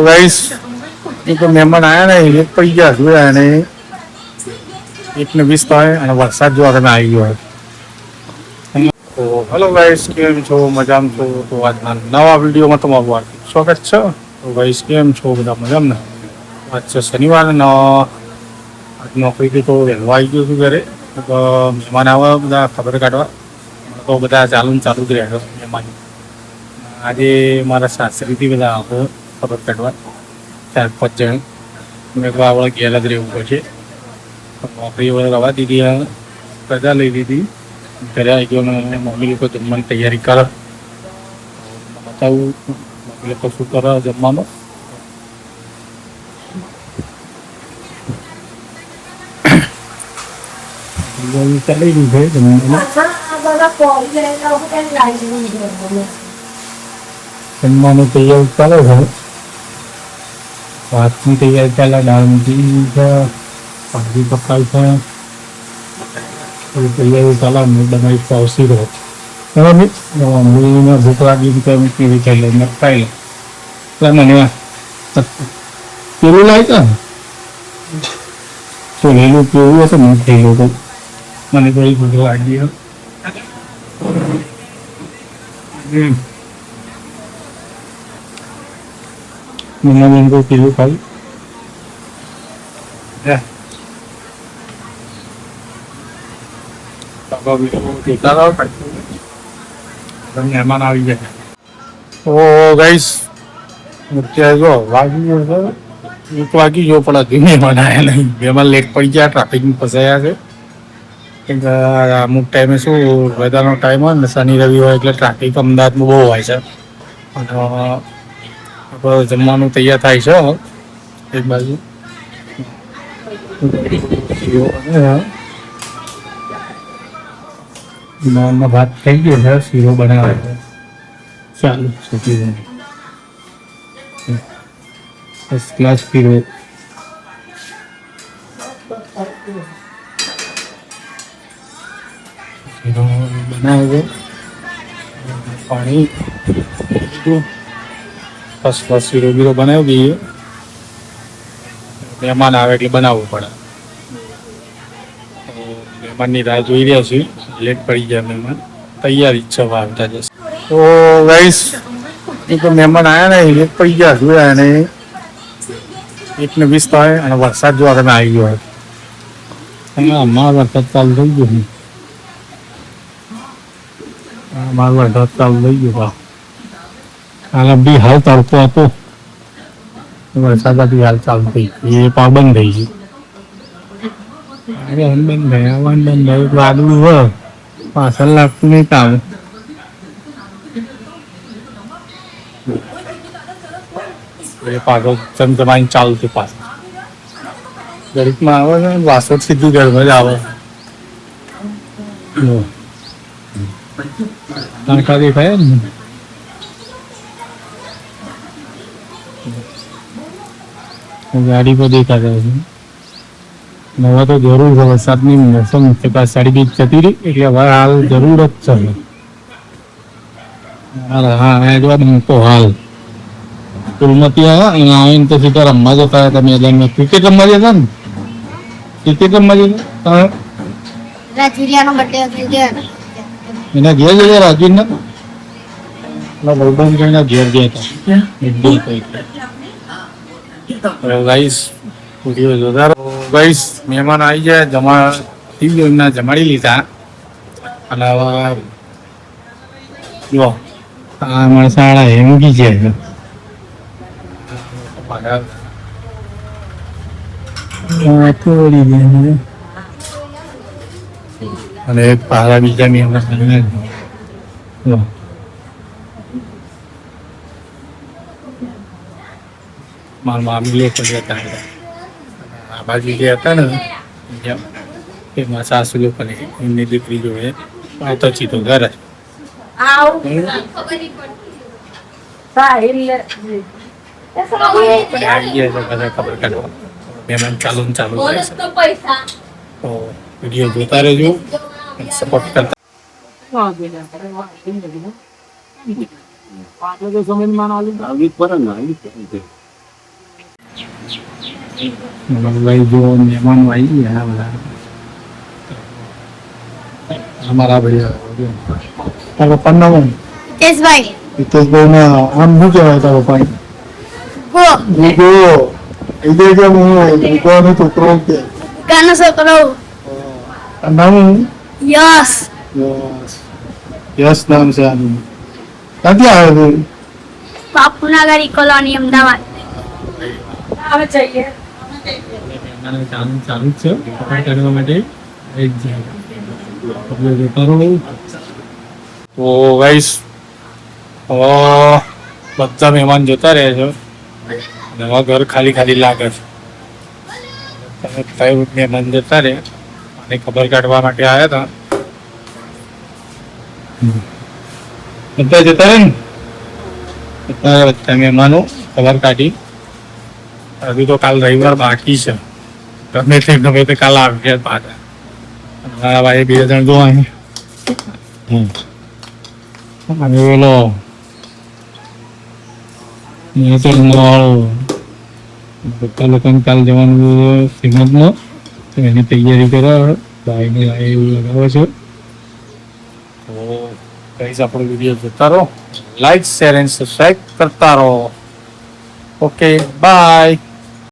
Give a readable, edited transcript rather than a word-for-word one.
Guys તો મહેમાન આવ્યા ને એક પડી ગયા જોયા અને 1:20 થાય અને વરસાદ જોવા તમે આવી ગયો તો હેલો ગાઈસ કેમ છો મજામાં છો તો આજના નવા વિડીયોમાં તમારું હાર્દિક સ્વાગત છે તો ગાઈસ કેમ છો બધા મજામાં ને આજ છે શનિવાર ને આજ નોકરીથી તો વહેલો આવી ગયો છું ઘરે મહેમાન આવ્યા બધા ખબર કાઢવા તો બધા ચાલુ જ રહ્યા મહેમાન આજે મારા સાસરીથી બધા આવો ખબર કાઢવા 4-5 જણ મેં આપણે ઘેર જ રહેવું પડશે નોકરી રવા દીધી રજા લઈ લીધી ઘરે આવી ગયો અને મમ્મી લોકો જમવાની તૈયારી કરે બતાવું મમ્મી લોકો શું કરે જમવાનું ચાલી રહ્યું છે જમવાનું તૈયારી ચાલે છે ભાતની તૈયારી ચાલે દાળ મૂકી છે ભાજી પકાય છે તૈયારી ચાલે બનાવી પાવસી રહો બરાબર મમ્મીને ભૂખ લાગી કેવી ખાઈ લે મેં ખાઈ લે મને પેલું લાવી છે તો લેલું કેવું હશે ને થઈ ગયું મને થોડી ભૂખ લાગી મને મેંગો પેલું ખાઈ મહેમાન આવી જાય તો ગાઈસ અત્યારે જો વાગી ગયો છે 1 વાગી ગયો પણ હજી મહેમાન આવ્યા નહીં મહેમાન લેટ પડી ગયા ટ્રાફિકમાં ફસાયા છે અમુક ટાઈમે શું વેધરનો ટાઈમ હોય ને શનિ રવિ હોય એટલે ટ્રાફિક અમદાવાદમાં બહુ હોય છે અને જમવાનું તૈયાર થાય છે એક બાજુ ભાત થઈ ગયો છે શીરો બનાવે છે ચાલુ સુકી ફર્સ્ટ ક્લાસ શીરો બનાવે પાણી ફર્સ્ટ ક્લાસ શીરો બીરો બનાવી દઈએ મહેમાન આવે એટલે બનાવવું પડે મહેમાનની રાહ જોઈ રહ્યા છીએ લેટ પડી જાય મહેમાન તૈયારી છે આવતા જશે તો ગાઈસ તો મહેમાન આવ્યા ને લેટ પડી ગયા જોયા અને 1:20 થાય અને વરસાદ જોવા તમે આવી ગયો અમારો વરસાદ ચાલુ થઈ ગયો અમારો વરસાદ ચાલુ થઈ ગયો હાલ બી હાલ તડકો હતો વરસાદ બી હાલ ચાલુ થઈ એ પણ બંધ થઈ ગયું બંધ થયા વાદળું હોય પાછળ લાગતું નહીં કામ એ પાછો ચમચમાઈને ચાલુ છે પાછળ ગરીબમાં આવે ને વાસણ સીધું ઘરમાં જ આવે તણકા દેખાય ને ગાડી પર દેખાતા છે હવે તો જરૂર છે વરસાદની મોસમ સાડી બીજ જતી રહી એટલે હવે હાલ જરૂર જ છે હા તો હાલ સ્કૂલમાંથી આવ્યા આવીને તો સીધા રમવા જતા હતા મેદાનમાં ક્રિકેટ રમવા જતા ને ક્રિકેટ રમવા જતા એના ઘેર જતા રાજવીરના ભાઈબંધ ઘેર ગયા હતા ગાઈસ વિડીયો જોતા ગાઈસ મહેમાન આવી જાય જમાડી લીધા અને હવે જો આ મણસાળા હેમગી છે અને એક પારા બીજા મહેમાન મારા મામી લોકો જતા આ બાજુ જે હતા ને એમાં સાસુ લોકો એમની દીકરી જોડે આવતો સીધો ઘર ખબર કાઢવા મહેમાન ચાલુ તો વિડીયો જોતા રહેજો સપોર્ટ કરતા ભાઈ જો મહેમાનો આવી ગયા બધા. અમારા ભાઈ તારા પપ્પાનું નામ હિતેશભાઈ હિતેશભાઈ ના આમ શું કહેવાય તારા પપ્પા? ગો ગો એટલે કે હું ગોનો છોકરો કે ગાનો છોકરો નામ યસ યસ નામ છે આનું. ક્યાંથી આવે છે? બાપુનગર કોલોની અમદાવાદ. આવે જઈએ ચાલુ ચાલુ જ છે કપડાં કાઢવા માટે એક જાય તો ગાઈસ બધા મહેમાન જતા રહે છે નવા ઘર ખાલી ખાલી લાગે છે. તમે મહેમાન જતા રહે અને ખબર કાઢવા માટે આવ્યા હતા બધા જતા રહે ને બધા મહેમાનો ખબર કાઢી. હજુ તો કાલ રવિવાર બાકી છે. ગમે તે કાલ આવ્યા પાછા. મારા ભાઈ 2 જણ જો અહીં અને પેલો બધા લોકોને કાલ જવાનું શ્રીમંતમાં તો એની તૈયારી કરો. ભાઈને એવું લગાવો છો તો કહીશ આપણો વિડીયો જોતા રહો. લાઈક શેર એન્ડ સબસ્ક્રાઈબ કરતા રહો. Okay bye.